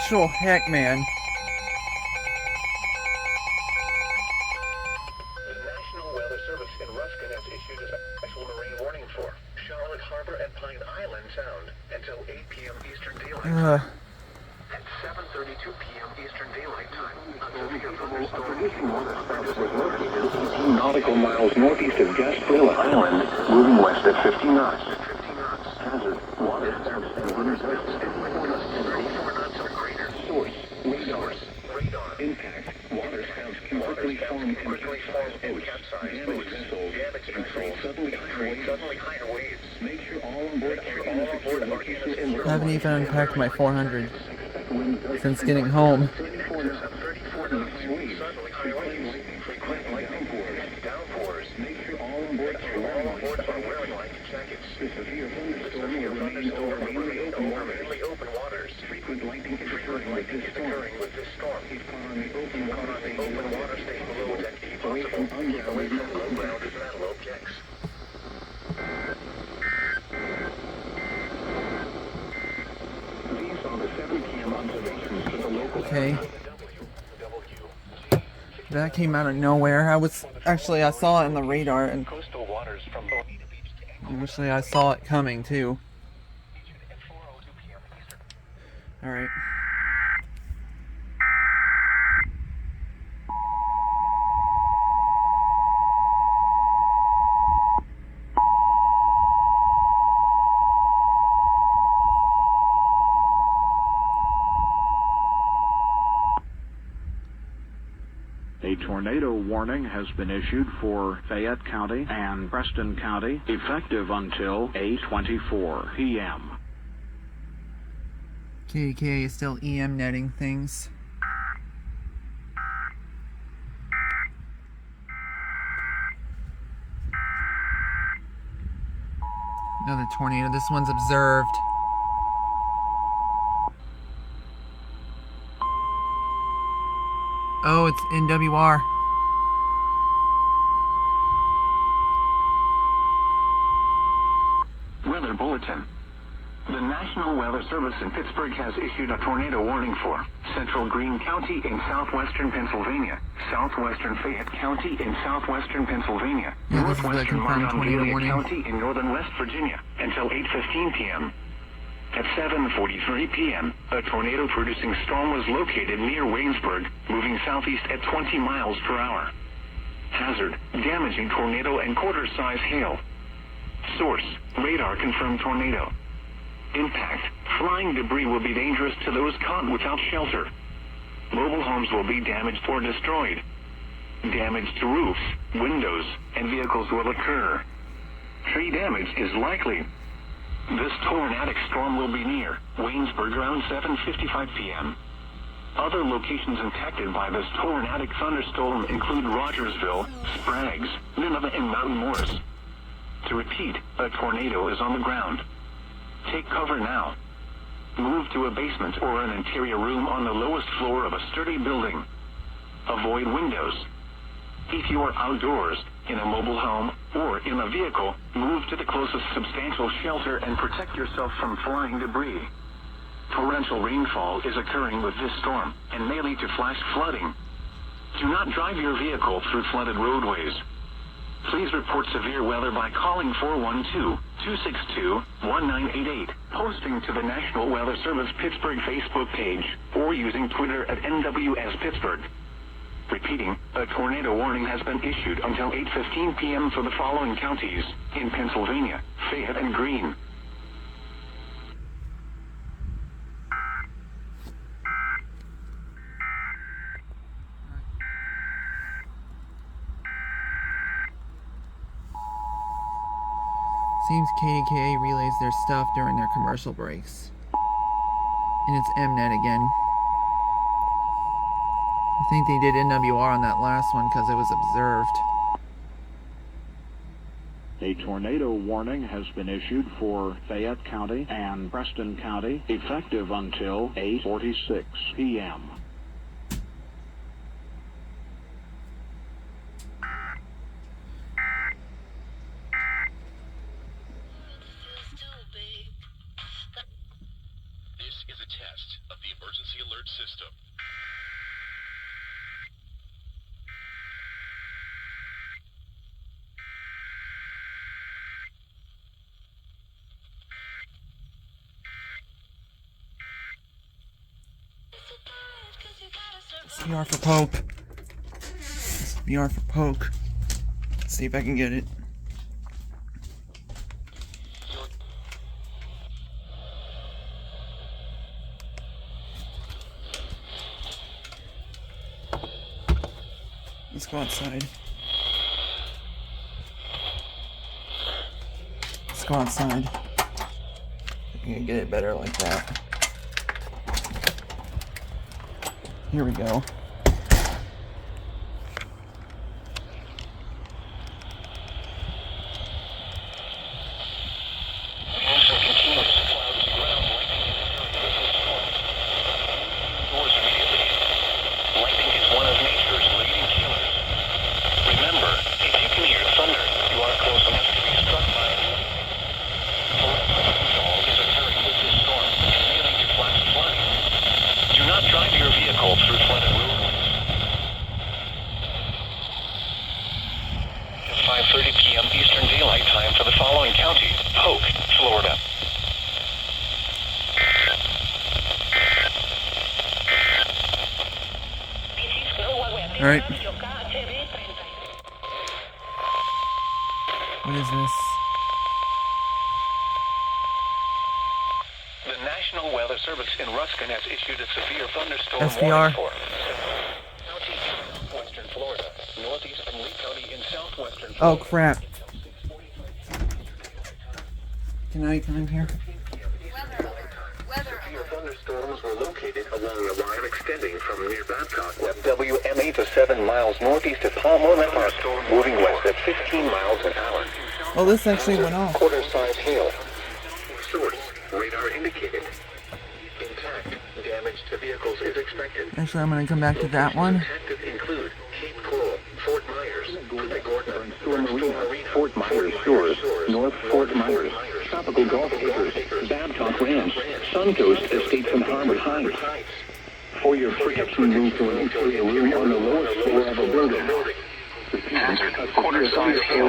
actual heck, man? The National Weather Service in Ruskin has issued a special marine warning for Charlotte Harbor and Pine Island Sound until 8 p.m. Eastern Daylight Time. At 7:32 p.m. Eastern Daylight Time, a severe thunderstorm was 18 nautical miles northeast of Gasparilla Island, moving west at 50 knots. Hazard, water, and wind gusts at 34 knots of crater. Source, radar. Impact, water spouts can quickly form and capsize boats. Damaged vessels, suddenly higher waves. Make sure all on board are in a secure location. I haven't even unpacked my 400 since getting home. Downpours. Make sure all on board are wearing life jackets. The severe thunderstorm will remain over mainly open waters. Frequent lightning is occurring with this storm. If caught on the open water, stay below deck if possible. Keep away from low-grounded metal objects. These are the 7 p.m. observations for the local. Okay. That came out of nowhere. I saw it in the radar, and Coastal waters from actually I saw it coming too. Alright. A tornado warning has been issued for Fayette County and Preston County, effective until 8:24 p.m. KDKA is still EMNetting things. Another tornado. This one's observed. Oh, it's NWR. Weather Bulletin. The National Weather Service in Pittsburgh has issued a tornado warning for Central Greene County in southwestern Pennsylvania, southwestern Fayette County in southwestern Pennsylvania, Yeah, this is the northwestern confirmed tornado Monongalia warning. County in northern West Virginia until 8:15 p.m. At 7:43 p.m., a tornado-producing storm was located near Waynesburg, moving southeast at 20 miles per hour. Hazard, damaging tornado and quarter-size hail. Source, radar-confirmed tornado. Impact, flying debris will be dangerous to those caught without shelter. Mobile homes will be damaged or destroyed. Damage to roofs, windows, and vehicles will occur. Tree damage is likely. This tornadic storm will be near Waynesburg around 7:55 p.m. Other locations impacted by this tornadic thunderstorm include Rogersville, Spraggs, Nineveh, and Mountain Morris. To repeat, a tornado is on the ground. Take cover now. Move to a basement or an interior room on the lowest floor of a sturdy building. Avoid windows. If you are outdoors, in a mobile home, or in a vehicle, move to the closest substantial shelter and protect yourself from flying debris. Torrential rainfall is occurring with this storm and may lead to flash flooding. Do not drive your vehicle through flooded roadways. Please report severe weather by calling 412-262-1988, posting to the National Weather Service Pittsburgh Facebook page, or using Twitter at NWS Pittsburgh. Repeating, a tornado warning has been issued until 8:15 p.m. for the following counties in Pennsylvania, Fayette and Greene. Seems KDKA relays their stuff during their commercial breaks. And it's EMNet again. I think they did NWR on that last one because it was observed. A tornado warning has been issued for Fayette County and Preston County, effective until 8:46 p.m. This is a test of the emergency alert VR for poke. VR for poke. Let's see if I can get it. Let's go outside. Let's go outside. I can get it better like that. Here we go. Alright. What is this? The National Weather Service in Ruskin has issued a severe thunderstorm SVR. warning for western Florida, northeast from Lee County in southwestern Florida. Oh crap. Can I come in here? Severe thunderstorms were located along the line extending from near Babcock, WMA to 7 miles northeast of Palmer, moving west at 15 miles an hour. Oh, this actually went off. Quarter-size hail. Source, radar indicated. Intact, damage to vehicles is expected. Actually, I'm going to come back to that one. Active include Cape Coral, Fort Myers, Punta Gorda, Fort Myers Shores, North Fort Myers, Tropical Golf Acres, Babcock Ranch, Suncoast Estates and Harbor Heights. For your protection, move to an interior room on the lowest floor of a building. Hazard, quarter-size hail.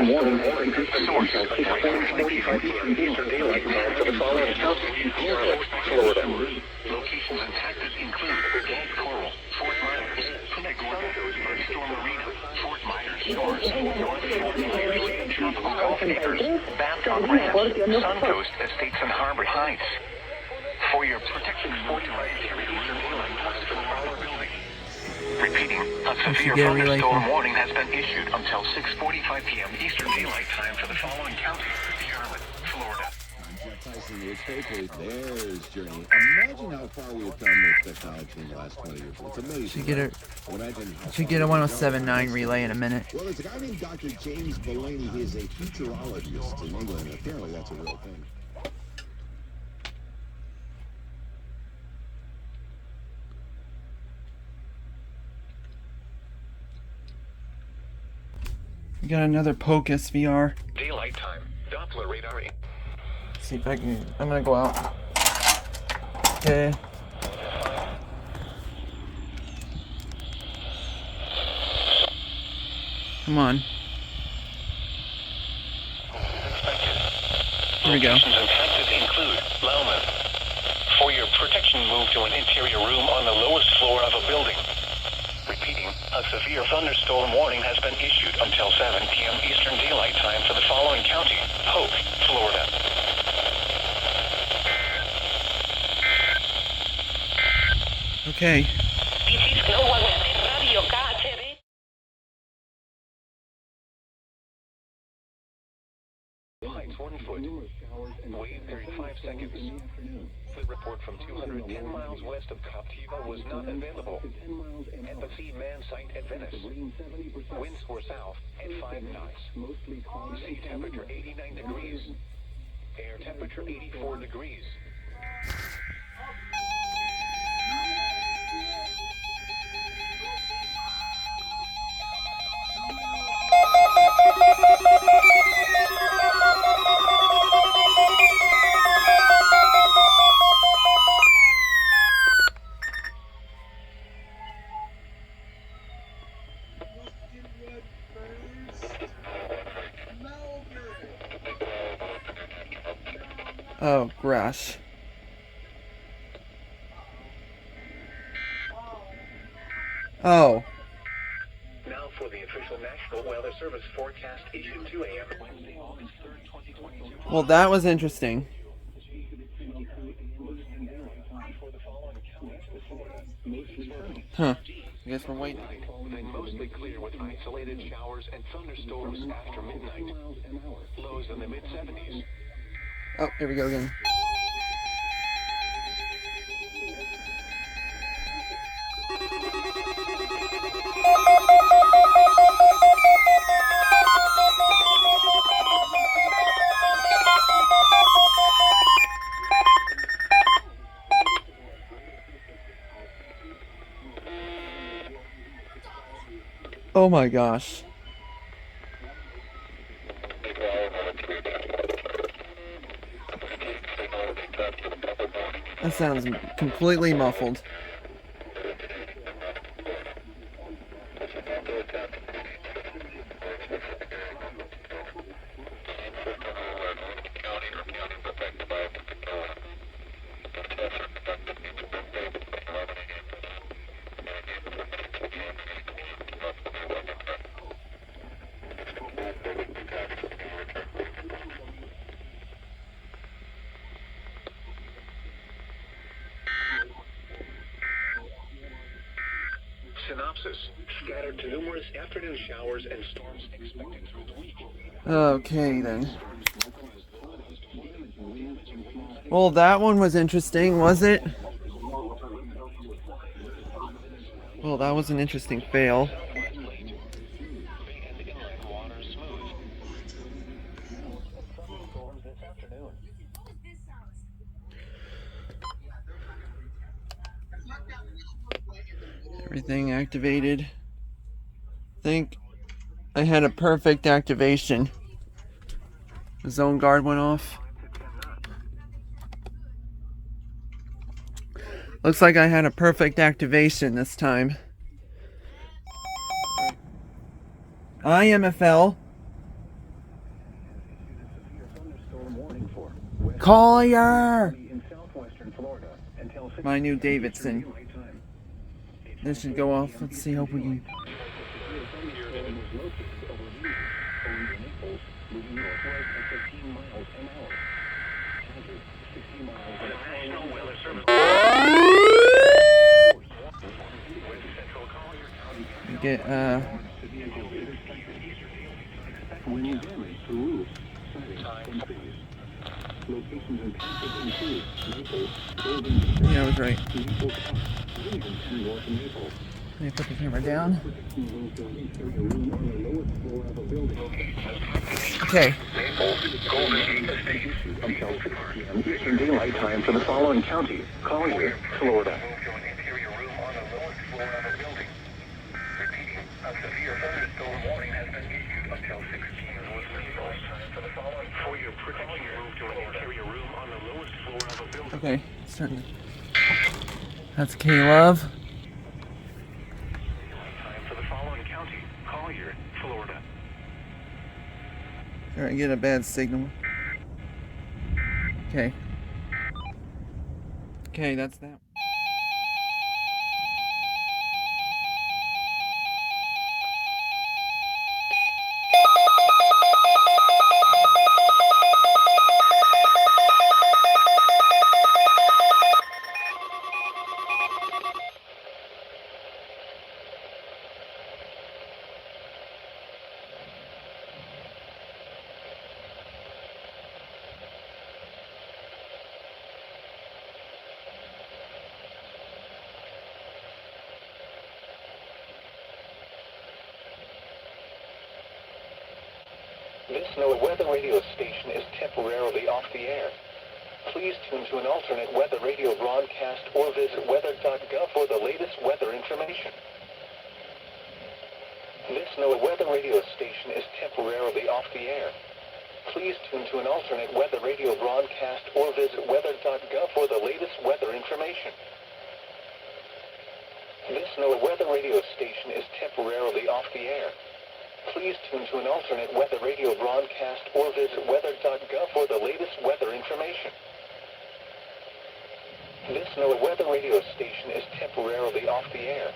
Source, 6:45 p.m. Eastern Daylight Time for the following counties: Charlotte, Florida. Locations impacted include Cape Coral, Fort Myers, Punta Gorda, Storm Marina, Fort Myers Shores, North Fort Myers, Tropical Golf Acres, Babcock Ranch, Suncoast Estates and Harbor Heights. For your protection, move to an interior room west from our building. Repeating, a severe thunderstorm warning has been issued until 6:45 p.m. Eastern Daylight Time for the following counties: Charlotte, Florida. I'm Jeff Tyson, newspaper. There's Journey. Imagine how far we've come with technology in the last 20 years. It's amazing. Should get a 107.9 relay in a minute. Well, there's a guy named Dr. James Delaney. He is a futurologist in England. Apparently, that's a real thing. We got another poke SVR. Daylight time. Doppler radar. See if I can. I'm gonna go out. Okay. Come on. Here we go. Locations impacted include Lauman. For your protection, move to an interior room on the lowest floor of a building. Repeating, a severe thunderstorm warning has been issued until 7 p.m. Eastern Daylight Time for the following county: Polk, Florida. Okay. Heights 1 foot. Wave period 5 seconds. The report from 210 miles west of Captiva was not available. At the Feed Man site at Venice. Winds were south at 5 knots. Sea temperature 89 degrees. Air temperature 84 degrees. Oh, grass. Oh. Now for the official National Weather Service forecast issued 2 a.m. Wednesday, August 3rd, 2022. Well, that was interesting. Huh. I guess we're waiting. Then mostly clear with isolated showers and thunderstorms after midnight. Lows in the mid-70s. Oh, here we go again. Oh my gosh. That sounds completely muffled. Synopsis. Scattered to numerous afternoon showers and storms expected through the week. Okay, then. Well, that one was interesting, was it? Well, that was an interesting fail. Everything activated. I think I had a perfect activation. The zone guard went off. Looks like I had a perfect activation this time. IMFL. Collier! My new Davidson. This should go off. Let's see, hope we can. Get yeah, I was right. Let me put the camera down. Okay. Eastern Daylight Time for the following county: Collier, Florida. A severe thunderstorm warning has been issued until 6 p.m. For the following, for your protection, move to an interior room on the lowest floor of a building. Okay, starting. That's K-Love. Time for the following county: Collier, Florida. Alright, get a bad signal. Okay. Okay, that's that. This NOAA weather radio station is temporarily off the air. Please tune to an alternate weather radio broadcast or visit weather.gov for the latest weather information. This NOAA weather radio station is temporarily off the air. Please tune to an alternate weather radio broadcast or visit weather.gov for the latest weather information. This NOAA weather radio station is temporarily off the air. Please tune to an alternate weather radio broadcast or visit weather.gov for the latest weather information. This NOAA weather radio station is temporarily off the air.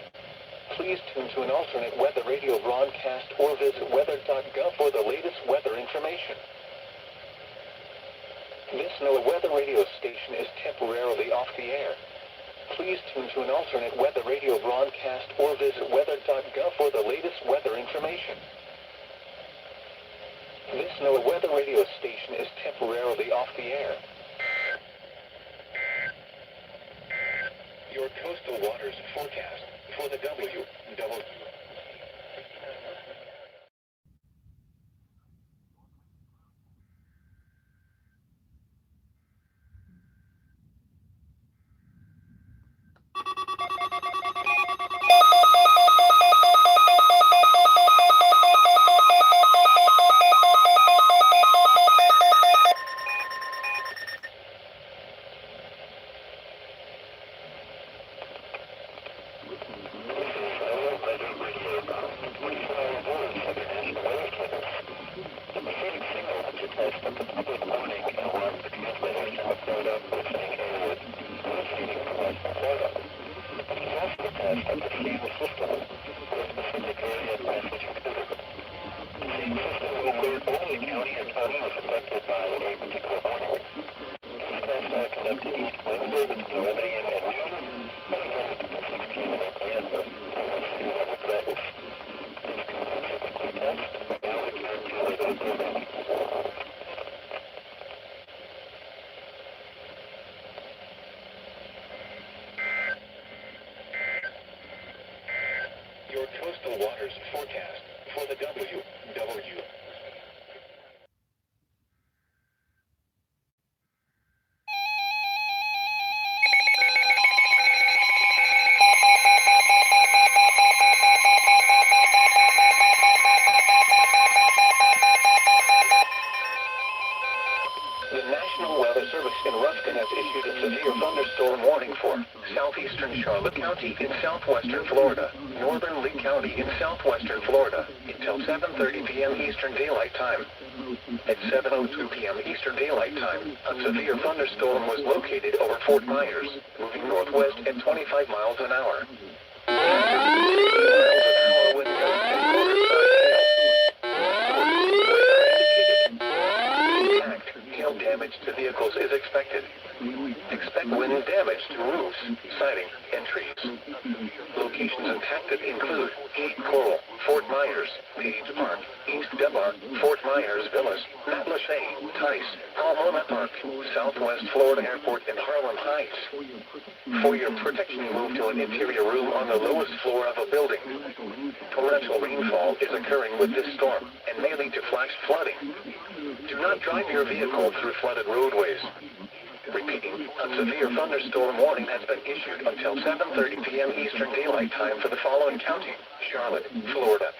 Please tune to an alternate weather radio broadcast or visit weather.gov for the latest weather information. This NOAA weather radio station is temporarily off the air. Please tune to an alternate weather radio broadcast or visit weather.gov for the latest weather information. This NOAA weather radio station is temporarily off the air. Your coastal waters forecast for the WW. Your coastal waters forecast for the WW. The National Weather Service in Ruskin has issued a severe thunderstorm warning for southeastern Charlotte County in southwestern Florida, northern Lee County in southwestern Florida, until 7:30 p.m. Eastern Daylight Time. At 7:02 p.m. Eastern Daylight Time, a severe thunderstorm was located over Fort Myers, moving northwest at 25 miles an hour. Damage to vehicles is expected. Expect wind damage to roofs, siding, and trees. Locations impacted include Cape Coral, Fort Myers, Page Park, East Debar, Fort Myers Villas, Matlacha, Tice, Pomona Park, Southwest Florida Airport, and Harlem Heights. For your protection, move to an interior room on the lowest floor of a building. Torrential rainfall is occurring with this storm and may lead to flash flooding. Do not drive your vehicle through flooded roadways. Repeating, a severe thunderstorm warning has been issued until 7:30 p.m. Eastern Daylight Time for the following county: Charlotte, Florida.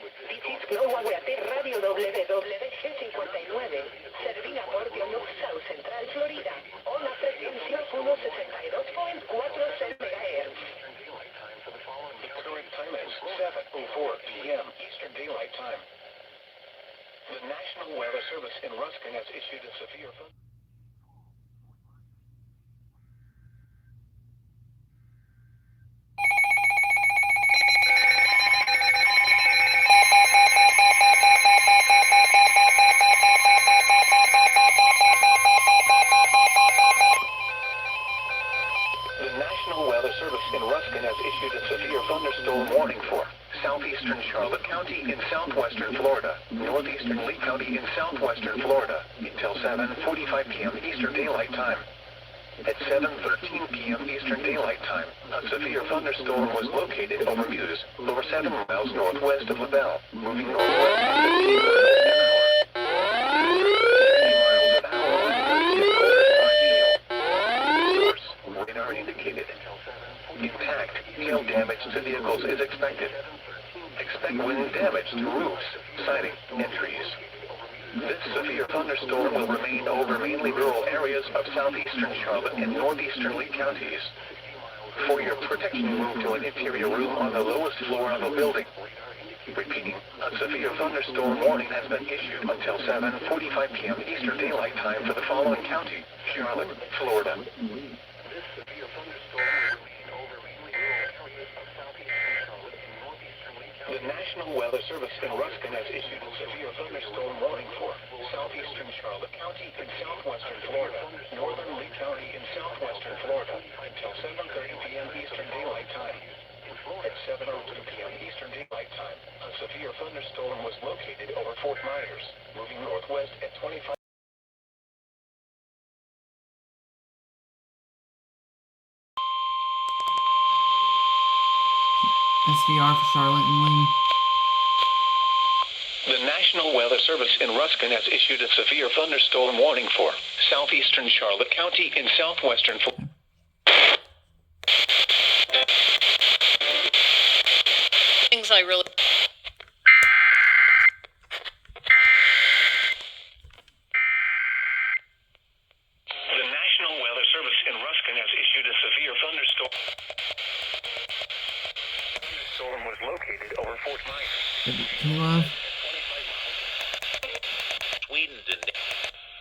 This is Global Radio WWG59, servida por Dionux South Central, Florida. Onda frecuencia 162.4 MHz. The current time is 7:04 p.m. Eastern Daylight Time. The National Weather Service in Ruskin has issued a severe thunderstorm warning for southeastern Charlotte County in southwestern Florida, northeastern Lee County in southwestern Florida, until 7:45 p.m. Eastern Daylight Time. At 7:13 p.m. Eastern Daylight Time, a severe thunderstorm was located over Muse, over 7 miles northwest of LaBelle, moving northwest at 15 miles an hour. 50 miles an hour. Source, radar indicated. Impact, hail damage to vehicles is expected. Expect wind damage to roofs, siding, and trees. This severe thunderstorm will remain over mainly rural areas of southeastern Charlotte and northeastern Lee counties. For your protection, move to an interior room on the lowest floor of a building. Repeating, a severe thunderstorm warning has been issued until 7:45 p.m. Eastern Daylight Time for the following county: Charlotte, Florida. This severe thunderstorm will remain over mainly rural areas of southeastern Charlotte and northeastern Lee County. The National Weather Service in Ruskin has issued a severe thunderstorm warning for southeastern Charlotte County in southwestern Florida, northern Lee County in southwestern Florida until 7:30 p.m. Eastern Daylight Time. At 7:02 p.m. Eastern Daylight Time, a severe thunderstorm was located over Fort Myers, moving northwest at 25. SVR for Charlotte and Lee. The National Weather Service in Ruskin has issued a severe thunderstorm warning for southeastern Charlotte County in southwestern Florida. Things I really... The National Weather Service in Ruskin has issued a severe thunderstorm. The storm was located over Fort Myers. Can you love?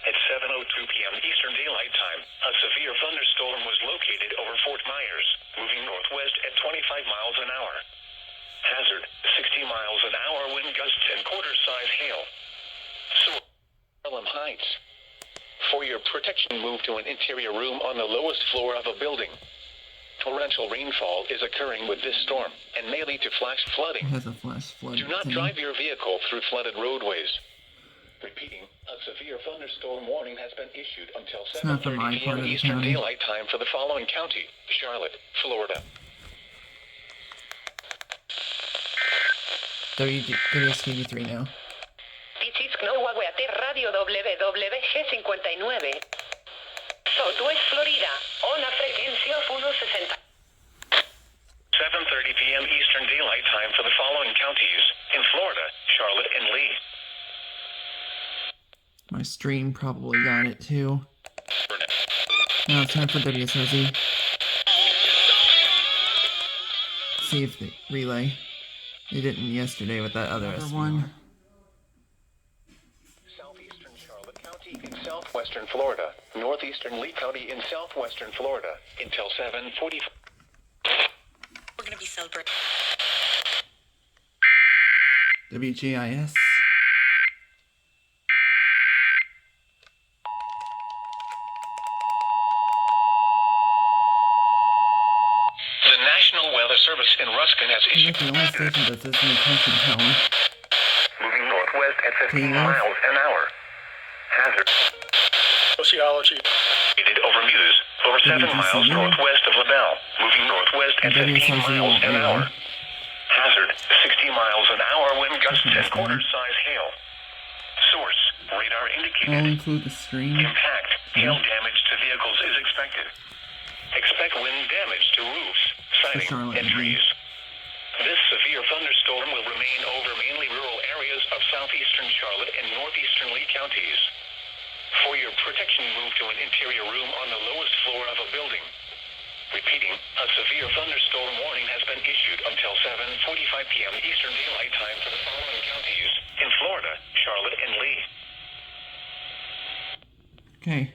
At 7:02 p.m. Eastern Daylight Time, a severe thunderstorm was located over Fort Myers, moving northwest at 25 miles an hour. Hazard, 60 miles an hour wind gusts and quarter-size hail. Harlem Heights. For your protection, move to an interior room on the lowest floor of a building. Torrential rainfall is occurring with this storm and may lead to flash flooding. It has a flash flood. Do not drive your vehicle through flooded roadways. Repeating, a severe thunderstorm warning has been issued until 7:30 p.m. Eastern Daylight Time for the following county: Charlotte, Florida. WSKV3 now. Pichisk no Wagueate Radio WWG59. Southwest Florida. Ona frecuencia 160. 7:30 p.m. Eastern Daylight Time for the following counties: in Florida, Charlotte, and Lee. My stream probably got it too. Now it's time for WSRZ. See if they relay. They didn't yesterday with that other one. Southeastern Charlotte County in southwestern Florida, northeastern Lee County in southwestern Florida until 7:45. We're going to be celebrating. WGIS. The National Weather Service in Ruskin has issued. The only station that's this in the country town. Moving northwest at 15 miles an hour. Hazard. Sociology. Over Muse, over 7 miles northwest of LaBelle. Moving northwest at 15 miles an hour. Hazard, 60 miles an hour wind gusts and quarter-size hail. Source, radar indicated. I'll include the stream. Impact, hail damage to vehicles is expected. Expect wind damage to roofs, siding, and trees. This severe thunderstorm will remain over mainly rural areas of southeastern Charlotte and northeastern Lee counties. For your protection, move to an interior room on the lowest floor of a building. Repeating, a severe thunderstorm warning has been issued until 7:45 p.m. Eastern Daylight Time for the following counties: in Florida, Charlotte, and Lee. Okay.